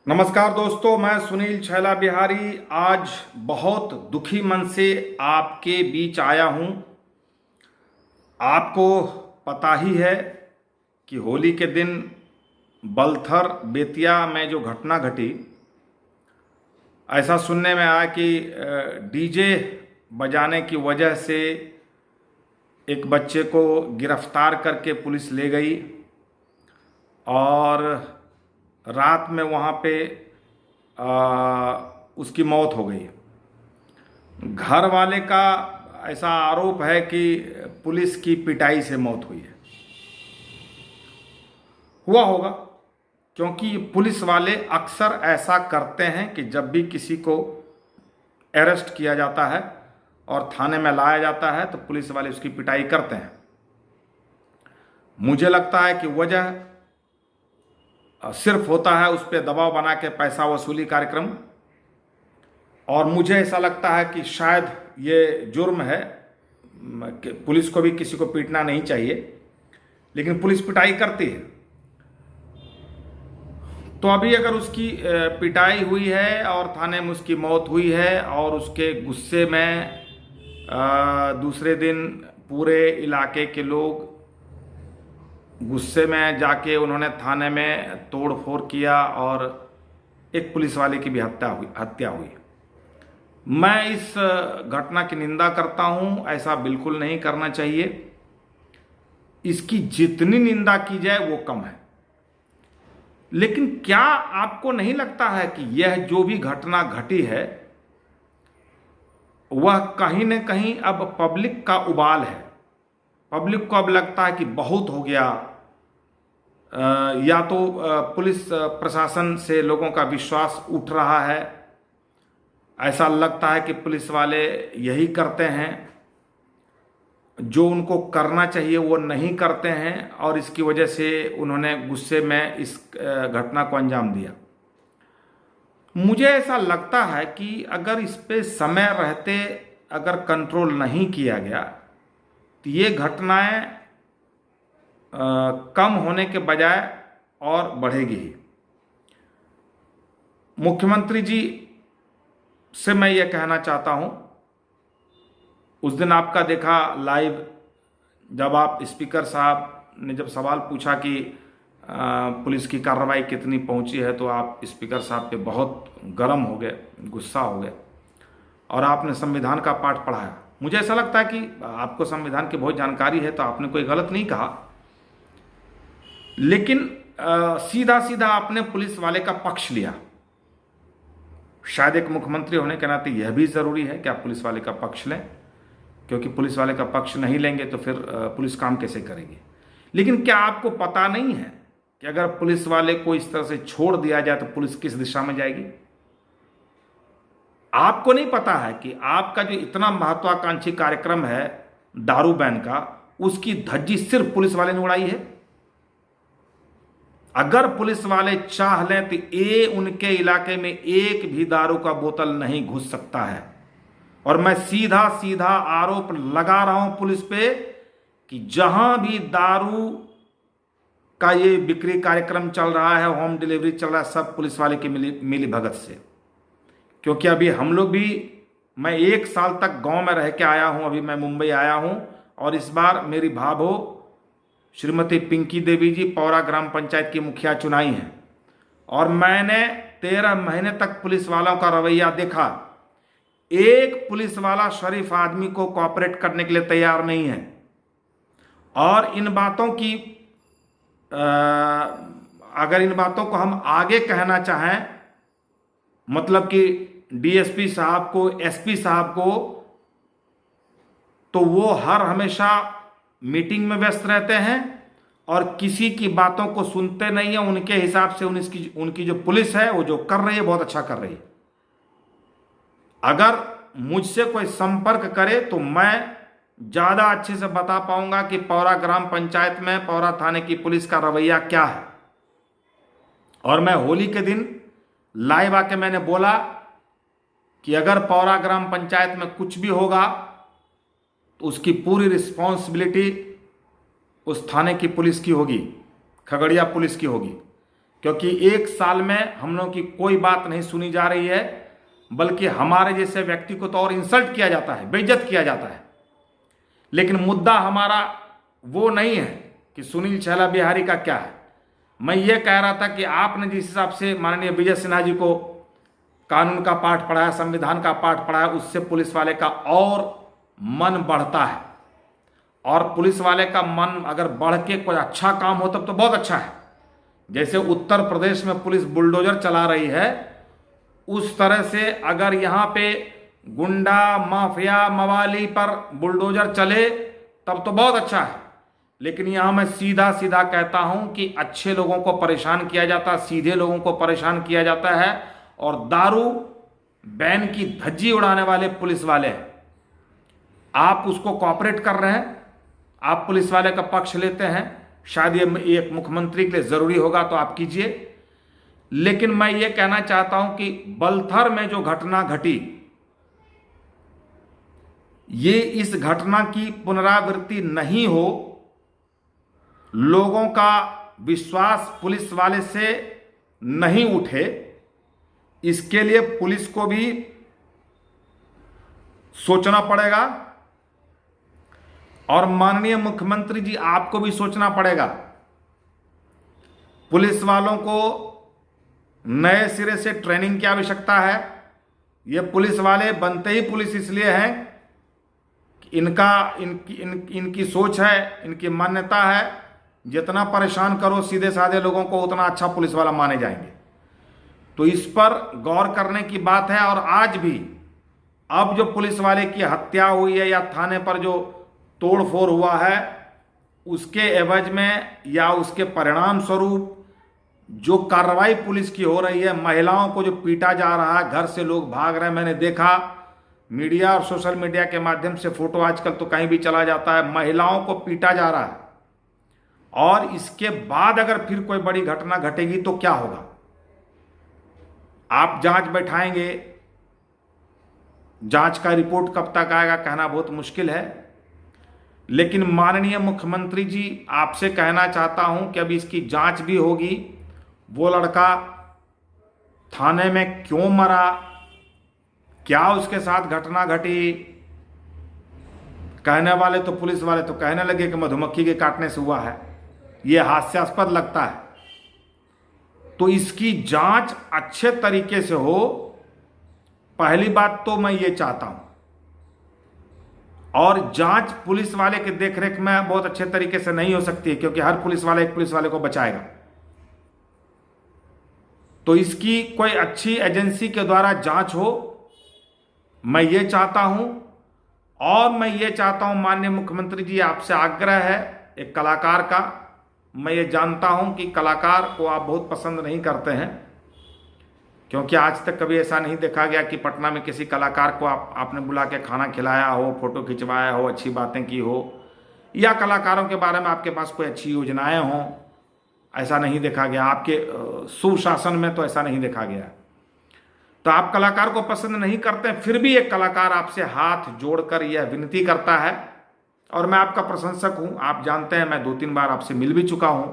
नमस्कार दोस्तों, मैं सुनील छैला बिहारी आज बहुत दुखी मन से आपके बीच आया हूं। आपको पता ही है कि होली के दिन बलथर बेतिया में जो घटना घटी, ऐसा सुनने में आया कि डीजे बजाने की वजह से एक बच्चे को गिरफ्तार करके पुलिस ले गई और रात में वहाँ पे उसकी मौत हो गई। घर वाले का ऐसा आरोप है कि पुलिस की पिटाई से मौत हुई है। हुआ होगा, क्योंकि पुलिस वाले अक्सर ऐसा करते हैं कि जब भी किसी को अरेस्ट किया जाता है और थाने में लाया जाता है तो पुलिस वाले उसकी पिटाई करते हैं। मुझे लगता है कि वजह सिर्फ होता है उस पर दबाव बना के पैसा वसूली कार्यक्रम, और मुझे ऐसा लगता है कि शायद ये जुर्म है कि पुलिस को भी किसी को पीटना नहीं चाहिए, लेकिन पुलिस पिटाई करती है। तो अभी अगर उसकी पिटाई हुई है और थाने में उसकी मौत हुई है और उसके गुस्से में दूसरे दिन पूरे इलाके के लोग गुस्से में जाके उन्होंने थाने में तोड़ फोड़ किया और एक पुलिस वाले की भी हत्या हुई। मैं इस घटना की निंदा करता हूं, ऐसा बिल्कुल नहीं करना चाहिए। इसकी जितनी निंदा की जाए वो कम है। लेकिन क्या आपको नहीं लगता है कि यह जो भी घटना घटी है वह कहीं न कहीं अब पब्लिक का उबाल है। पब्लिक को अब लगता है कि बहुत हो गया, या तो पुलिस प्रशासन से लोगों का विश्वास उठ रहा है। ऐसा लगता है कि पुलिस वाले यही करते हैं, जो उनको करना चाहिए वो नहीं करते हैं, और इसकी वजह से उन्होंने गुस्से में इस घटना को अंजाम दिया। मुझे ऐसा लगता है कि अगर इस पे समय रहते अगर कंट्रोल नहीं किया गया तो ये घटनाएं कम होने के बजाय और बढ़ेगी ही। मुख्यमंत्री जी से मैं ये कहना चाहता हूं, उस दिन आपका देखा लाइव, जब आप स्पीकर साहब ने जब सवाल पूछा कि पुलिस की कार्रवाई कितनी पहुंची है, तो आप स्पीकर साहब पे बहुत गर्म हो गए, गुस्सा हो गए, और आपने संविधान का पाठ पढ़ाया। मुझे ऐसा लगता है कि आपको संविधान की बहुत जानकारी है, तो आपने कोई गलत नहीं कहा, लेकिन सीधा सीधा आपने पुलिस वाले का पक्ष लिया। शायद एक मुख्यमंत्री होने के नाते यह भी जरूरी है कि आप पुलिस वाले का पक्ष लें, क्योंकि पुलिस वाले का पक्ष नहीं लेंगे तो फिर पुलिस काम कैसे करेगी। लेकिन क्या आपको पता नहीं है कि अगर पुलिस वाले को इस तरह से छोड़ दिया जाए तो पुलिस किस दिशा में जाएगी? आपको नहीं पता है कि आपका जो इतना महत्वाकांक्षी कार्यक्रम है दारू बैन का, उसकी धज्जी सिर्फ पुलिस वाले ने उड़ाई है। अगर पुलिस वाले चाह लें तो उनके इलाके में एक भी दारू का बोतल नहीं घुस सकता है। और मैं सीधा सीधा आरोप लगा रहा हूं पुलिस पे कि जहां भी दारू का ये बिक्री कार्यक्रम चल रहा है, होम डिलीवरी चल रहा है, सब पुलिस वाले की मिली भगत से। क्योंकि अभी हम लोग भी, मैं 1 साल तक गांव में रह के आया हूं, अभी मैं मुंबई आया हूं, और इस बार मेरी भाभो श्रीमती पिंकी देवी जी पौरा ग्राम पंचायत की मुखिया चुनाई हैं, और मैंने 13 महीने तक पुलिस वालों का रवैया देखा। एक पुलिस वाला शरीफ आदमी को कोऑपरेट करने के लिए तैयार नहीं है। और इन बातों की अगर इन बातों को हम आगे कहना चाहें, मतलब कि डीएसपी साहब को, एसपी साहब को, तो वो हर हमेशा मीटिंग में व्यस्त रहते हैं और किसी की बातों को सुनते नहीं है। उनके हिसाब से उनकी जो पुलिस है वो जो कर रही है बहुत अच्छा कर रही है। अगर मुझसे कोई संपर्क करे तो मैं ज्यादा अच्छे से बता पाऊंगा कि पौरा ग्राम पंचायत में, पौरा थाने की पुलिस का रवैया क्या है। और मैं होली के दिन लाइव आके मैंने बोला कि अगर पौरा ग्राम पंचायत में कुछ भी होगा तो उसकी पूरी रिस्पॉन्सिबिलिटी उस थाने की पुलिस की होगी, खगड़िया पुलिस की होगी। क्योंकि एक साल में हम लोगों की कोई बात नहीं सुनी जा रही है, बल्कि हमारे जैसे व्यक्ति को तो और इंसल्ट किया जाता है, बेइज्जत किया जाता है। लेकिन मुद्दा हमारा वो नहीं है कि सुनील छैला बिहारी का क्या है। मैं ये कह रहा था कि आपने जिस हिसाब से माननीय विजय सिन्हा जी को कानून का पाठ पढ़ाया, संविधान का पाठ पढ़ाया, उससे पुलिस वाले का और मन बढ़ता है। और पुलिस वाले का मन अगर बढ़ के कोई अच्छा काम हो तब तो बहुत अच्छा है। जैसे उत्तर प्रदेश में पुलिस बुलडोजर चला रही है, उस तरह से अगर यहाँ पे गुंडा माफिया मवाली पर बुलडोजर चले तब तो बहुत अच्छा है। लेकिन यहाँ मैं सीधा सीधा कहता हूँ कि अच्छे लोगों को परेशान किया जाता है, सीधे लोगों को परेशान किया जाता है। और दारू बैन की धज्जी उड़ाने वाले पुलिस वाले, आप उसको कोऑपरेट कर रहे हैं, आप पुलिस वाले का पक्ष लेते हैं। शायद ये एक मुख्यमंत्री के लिए जरूरी होगा तो आप कीजिए। लेकिन मैं ये कहना चाहता हूं कि बलथर में जो घटना घटी, ये इस घटना की पुनरावृत्ति नहीं हो, लोगों का विश्वास पुलिस वाले से नहीं उठे, इसके लिए पुलिस को भी सोचना पड़ेगा। और माननीय मुख्यमंत्री जी, आपको भी सोचना पड़ेगा। पुलिस वालों को नए सिरे से ट्रेनिंग की आवश्यकता है। ये पुलिस वाले बनते ही पुलिस इसलिए हैं कि इनकी सोच है, इनकी मान्यता है, जितना परेशान करो सीधे साधे लोगों को उतना अच्छा पुलिस वाला माने जाएंगे। तो इस पर गौर करने की बात है। और आज भी अब जो पुलिस वाले की हत्या हुई है या थाने पर जो तोड़फोड़ हुआ है, उसके एवज में या उसके परिणाम स्वरूप जो कार्रवाई पुलिस की हो रही है, महिलाओं को जो पीटा जा रहा है, घर से लोग भाग रहे हैं। मैंने देखा मीडिया और सोशल मीडिया के माध्यम से फोटो, आजकल तो कहीं भी चला जाता है, महिलाओं को पीटा जा रहा है। और इसके बाद अगर फिर कोई बड़ी घटना घटेगी तो क्या होगा? आप जांच बैठाएंगे, जांच का रिपोर्ट कब तक आएगा कहना बहुत मुश्किल है। लेकिन माननीय मुख्यमंत्री जी, आपसे कहना चाहता हूं कि अभी इसकी जांच भी होगी। वो लड़का थाने में क्यों मरा, क्या उसके साथ घटना घटी? कहने वाले तो पुलिस वाले तो कहने लगे कि मधुमक्खी के काटने से हुआ है। यह हास्यास्पद लगता है। तो इसकी जांच अच्छे तरीके से हो, पहली बात तो मैं ये चाहता हूं। और जांच पुलिस वाले के देखरेख में बहुत अच्छे तरीके से नहीं हो सकती है, क्योंकि हर पुलिस वाला एक पुलिस वाले को बचाएगा। तो इसकी कोई अच्छी एजेंसी के द्वारा जांच हो, मैं ये चाहता हूं। और मैं ये चाहता हूं माननीय मुख्यमंत्री जी, आपसे आग्रह है एक कलाकार का। मैं ये जानता हूं कि कलाकार को आप बहुत पसंद नहीं करते हैं, क्योंकि आज तक कभी ऐसा नहीं देखा गया कि पटना में किसी कलाकार को आपने बुला के खाना खिलाया हो, फोटो खिंचवाया हो, अच्छी बातें की हो, या कलाकारों के बारे में आपके पास कोई अच्छी योजनाएं हों। ऐसा नहीं देखा गया। आपके सुशासन में तो ऐसा नहीं देखा गया। तो आप कलाकार को पसंद नहीं करते, फिर भी एक कलाकार आपसे हाथ जोड़कर यह विनती करता है, और मैं आपका प्रशंसक हूं। आप जानते हैं मैं 2-3 बार आपसे मिल भी चुका हूं।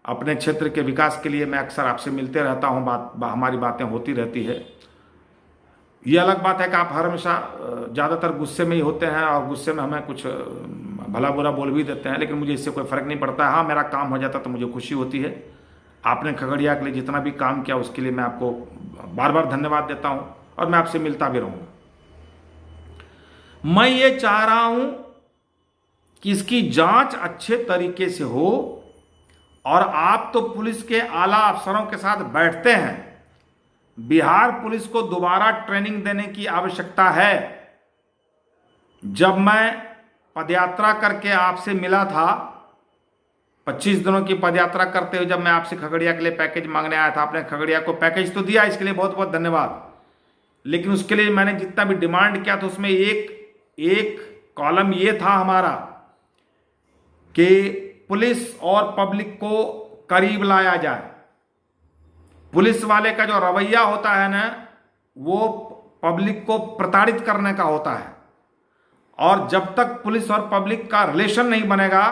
अपने क्षेत्र के विकास के लिए मैं अक्सर आपसे मिलते रहता हूं, हमारी बातें होती रहती है। ये अलग बात है कि आप हर हमेशा ज़्यादातर गुस्से में ही होते हैं, और गुस्से में हमें कुछ भला बुरा बोल भी देते हैं, लेकिन मुझे इससे कोई फ़र्क नहीं पड़ता है। हाँ, मेरा काम हो जाता तो मुझे खुशी होती है। आपने खगड़िया के लिए जितना भी काम किया उसके लिए मैं आपको बार बार धन्यवाद देता हूं, और मैं आपसे मिलता भी रहूँगा। मैं ये चाह रहा हूं कि इसकी जांच अच्छे तरीके से हो, और आप तो पुलिस के आला अफसरों के साथ बैठते हैं। बिहार पुलिस को दोबारा ट्रेनिंग देने की आवश्यकता है। जब मैं पदयात्रा करके आपसे मिला था, 25 दिनों की पदयात्रा करते हुए जब मैं आपसे खगड़िया के लिए पैकेज मांगने आया था, आपने खगड़िया को पैकेज तो दिया, इसके लिए बहुत बहुत धन्यवाद। लेकिन उसके लिए मैंने जितना भी डिमांड किया था, उसमें एक कॉलम ये था हमारा कि पुलिस और पब्लिक को करीब लाया जाए। पुलिस वाले का जो रवैया होता है ना, वो पब्लिक को प्रताड़ित करने का होता है। और जब तक पुलिस और पब्लिक का रिलेशन नहीं बनेगा,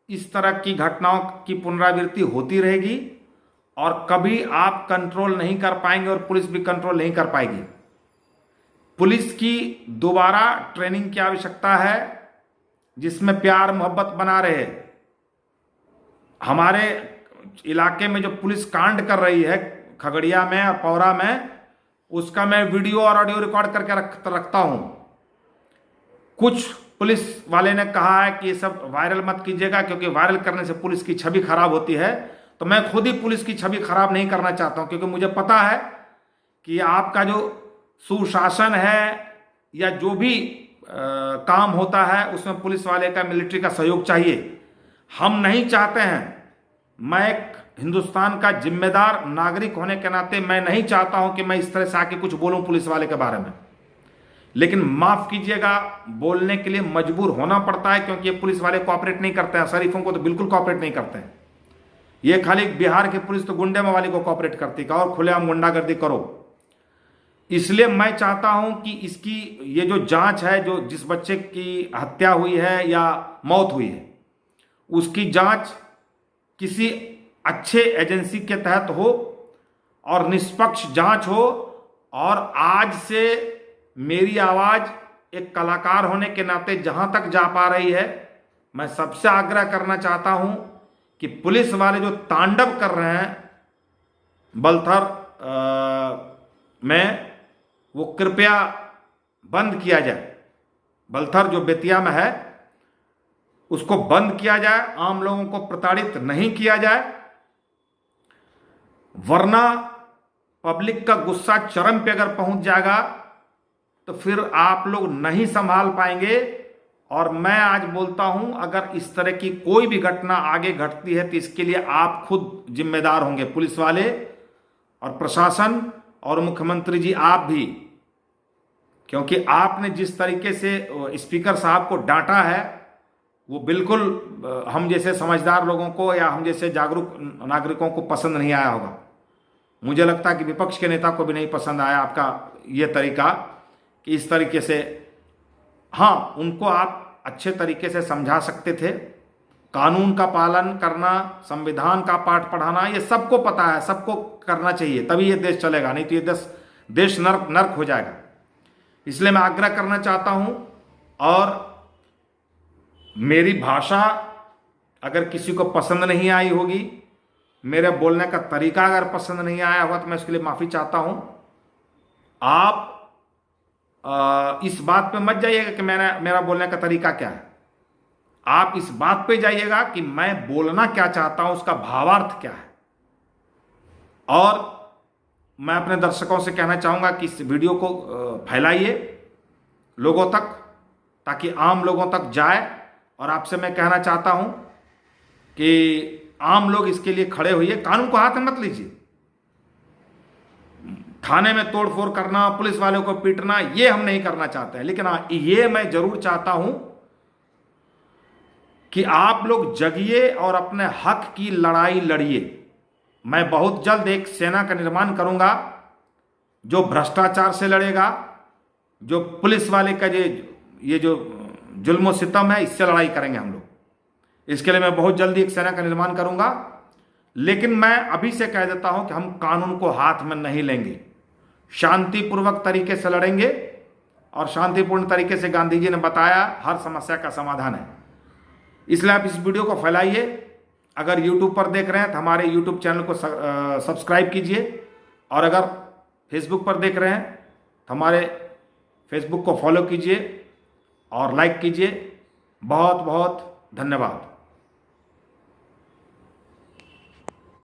इस तरह की घटनाओं की पुनरावृत्ति होती रहेगी। और कभी आप कंट्रोल नहीं कर पाएंगे और पुलिस भी कंट्रोल नहीं कर पाएगी। पुलिस की दोबारा ट्रेनिंग की आवश्यकता है, जिसमें प्यार मोहब्बत बना रहे। हमारे इलाके में जो पुलिस कांड कर रही है खगड़िया में और पौरा में, उसका मैं वीडियो और ऑडियो रिकॉर्ड करके रखता हूं। कुछ पुलिस वाले ने कहा है कि ये सब वायरल मत कीजिएगा, क्योंकि वायरल करने से पुलिस की छवि खराब होती है। तो मैं खुद ही पुलिस की छवि खराब नहीं करना चाहता हूं, क्योंकि मुझे पता है कि आपका जो सुशासन है या जो भी काम होता है उसमें पुलिस वाले का, मिलिट्री का सहयोग चाहिए। हम नहीं चाहते हैं, मैं एक हिंदुस्तान का जिम्मेदार नागरिक होने के नाते मैं नहीं चाहता हूं कि मैं इस तरह से आके कुछ बोलूं पुलिस वाले के बारे में। लेकिन माफ कीजिएगा, बोलने के लिए मजबूर होना पड़ता है, क्योंकि ये पुलिस वाले कोऑपरेट नहीं करते हैं। शरीफों को तो बिल्कुल कोऑपरेट नहीं करते हैं। ये खाली बिहार की पुलिस तो गुंडे वाली को कोऑपरेट करती है और खुलेआम गुंडागर्दी करो। इसलिए मैं चाहता हूं कि इसकी ये जो जांच है, जो जिस बच्चे की हत्या हुई है या मौत हुई है, उसकी जांच किसी अच्छे एजेंसी के तहत हो और निष्पक्ष जांच हो। और आज से मेरी आवाज एक कलाकार होने के नाते जहां तक जा पा रही है, मैं सबसे आग्रह करना चाहता हूं कि पुलिस वाले जो तांडव कर रहे हैं बलथर में, वो कृपया बंद किया जाए। बलथर जो बेतिया में है उसको बंद किया जाए, आम लोगों को प्रताड़ित नहीं किया जाए, वरना पब्लिक का गुस्सा चरम पे अगर पहुंच जाएगा तो फिर आप लोग नहीं संभाल पाएंगे। और मैं आज बोलता हूं, अगर इस तरह की कोई भी घटना आगे घटती है तो इसके लिए आप खुद जिम्मेदार होंगे, पुलिस वाले और प्रशासन और मुख्यमंत्री जी आप भी। क्योंकि आपने जिस तरीके से स्पीकर साहब को डांटा है, वो बिल्कुल हम जैसे समझदार लोगों को या हम जैसे जागरूक नागरिकों को पसंद नहीं आया होगा। मुझे लगता है कि विपक्ष के नेता को भी नहीं पसंद आया आपका ये तरीका, कि इस तरीके से। हाँ, उनको आप अच्छे तरीके से समझा सकते थे। कानून का पालन करना, संविधान का पाठ पढ़ाना, ये सबको पता है, सबको करना चाहिए, तभी ये देश चलेगा, नहीं तो ये देश नर्क हो जाएगा। इसलिए मैं आग्रह करना चाहता हूं, और मेरी भाषा अगर किसी को पसंद नहीं आई होगी, मेरे बोलने का तरीका अगर पसंद नहीं आया होगा, तो मैं उसके लिए माफ़ी चाहता हूं। आप इस बात पे मत जाइएगा कि मेरा बोलने का तरीका क्या है। आप इस बात पे जाइएगा कि मैं बोलना क्या चाहता हूं, उसका भावार्थ क्या है। और मैं अपने दर्शकों से कहना चाहूँगा कि इस वीडियो को फैलाइए लोगों तक, ताकि आम लोगों तक जाए। और आपसे मैं कहना चाहता हूं कि आम लोग इसके लिए खड़े होइए, कानून को हाथ में मत लीजिए। थाने में तोड़फोड़ करना, पुलिस वालों को पीटना, ये हम नहीं करना चाहते हैं। लेकिन ये मैं जरूर चाहता हूं कि आप लोग जगिए और अपने हक की लड़ाई लड़िए। मैं बहुत जल्द एक सेना का निर्माण करूंगा जो भ्रष्टाचार से लड़ेगा, जो पुलिस वाले का ये जो जुल्म सितम है, इससे लड़ाई करेंगे हम लोग। इसके लिए मैं बहुत जल्दी एक सेना का निर्माण करूंगा। लेकिन मैं अभी से कह देता हूं कि हम कानून को हाथ में नहीं लेंगे, शांतिपूर्वक तरीके से लड़ेंगे। और शांतिपूर्ण तरीके से गांधी जी ने बताया हर समस्या का समाधान है। इसलिए आप इस वीडियो को फैलाइए। अगर यूट्यूब पर देख रहे हैं तो हमारे यूट्यूब चैनल को सब्सक्राइब कीजिए, और अगर फेसबुक पर देख रहे हैं तो हमारे फेसबुक को फॉलो कीजिए और लाइक कीजिए। बहुत बहुत धन्यवाद।